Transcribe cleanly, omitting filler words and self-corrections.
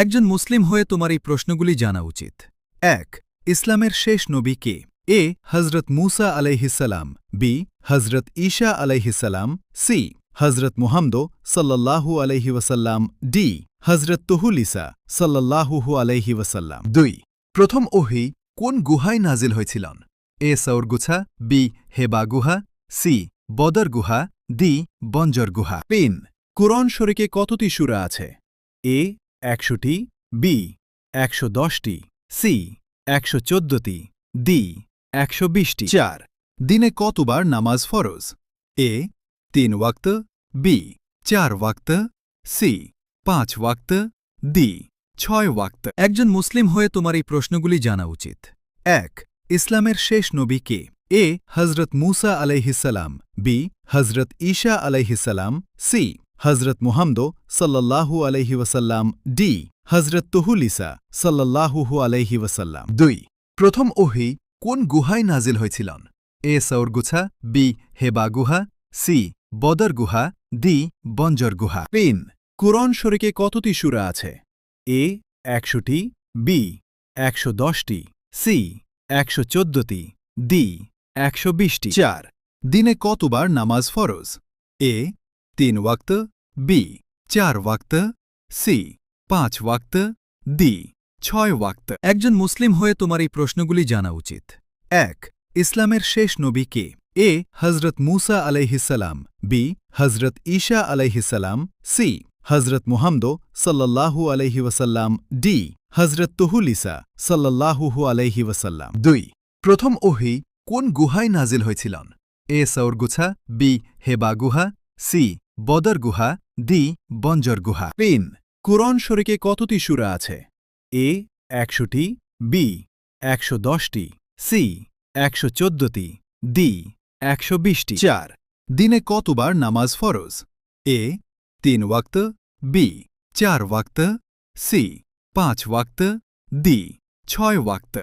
একজন মুসলিম হয়ে তোমার এই প্রশ্নগুলি জানা উচিত। ১. ইসলামের শেষ নবী কে? এ. হজরত মুসা আলাইহিসসালাম, বি. হজরত ঈসা আলাইহিসসালাম, সি. হজরত মুহাম্মদ সাল্লাল্লাহু আলাইহি ওয়াসাল্লাম, ডি. হজরত তুহুল ঈসা সাল্লাল্লাহু আলাইহি ওয়াসাল্লাম। 2. প্রথম ওহী কোন গুহায় নাজিল হয়েছিলেন? এ. সৌর গুহা, বি. হেবা গুহা, সি. বদর গুহা, ডি. বঞ্জর গুহা। 3. কুরআন শরীফে কতটি সূরা আছে? এ. 100টি, বি. 110টি, সি. 114টি, ডি. 120টি। 4. দিনে কতবার নামাজ ফরজ? এ. 3 ওয়াক্ত, বি. 4 ওয়াক্ত, সি. 5 ওয়াক্ত, ডি. 6 ওয়াক্ত। একজন মুসলিম হয়ে তোমার এই প্রশ্নগুলি জানা উচিত। 1. ইসলামের শেষ নবী কে? এ. হজরত মুসা আলাইহিসসালাম, বি. হজরত ঈসা আলাইহিসসালাম, সি. হজরত মুহাম্মদ সাল্লাল্লাহু আলাইহি ওয়াসাল্লাম, ডি. হজরত তুহুল ঈসা সাল্লাল্লাহু আলাইহি ওয়াসাল্লাম। 2. প্রথম ওহী কোন গুহায় নাজিল হয়েছিলেন? এ. সৌর গুহা, বি. হেবা গুহা, সি. বদর গুহা, ডি. বঞ্জর গুহা। 3. কুরআন শরীফে কতটি সূরা আছে? এ. 100টি, বি. 110টি, সি. 114টি, ডি. 120টি। 4. দিনে কতবার নামাজ ফরজ? এ. 3 ওয়াক্ত, বি. 4 ওয়াক্ত, সি. 5 ওয়াক্ত, ডি. 6 ওয়াক্ত। একজন মুসলিম হয়ে তোমার এই প্রশ্নগুলি জানা উচিত। 1. ইসলামের শেষ নবী কে? এ. হজরত মুসা আলাইহিসসালাম, বি. হজরত ঈসা আলাইহিসসালাম, সি. হজরত মুহাম্মদ সাল্লাল্লাহু আলাইহি ওয়াসাল্লাম, ডি. হজরত তুহুল ঈসা সাল্লাল্লাহু আলাইহি ওয়াসাল্লাম। 2. প্রথম ওহী কোন গুহায় নাজিল হয়েছিলেন? এ. সৌর গুহা, বি. হেবা গুহা, সি. বদর গুহা, ডি. বঞ্জর গুহা। 3. কুরআন শরীফে কতটি সূরা আছে? এ. 100টি, বি. 110টি, সি. 114টি, ডি. 120টি। 4. দিনে কতবার নামাজ ফরজ? এ. 3 ওয়াক্ত, বি. 4 ওয়াক্ত, সি. 5 ওয়াক্ত, ডি. 6 ওয়াক্ত।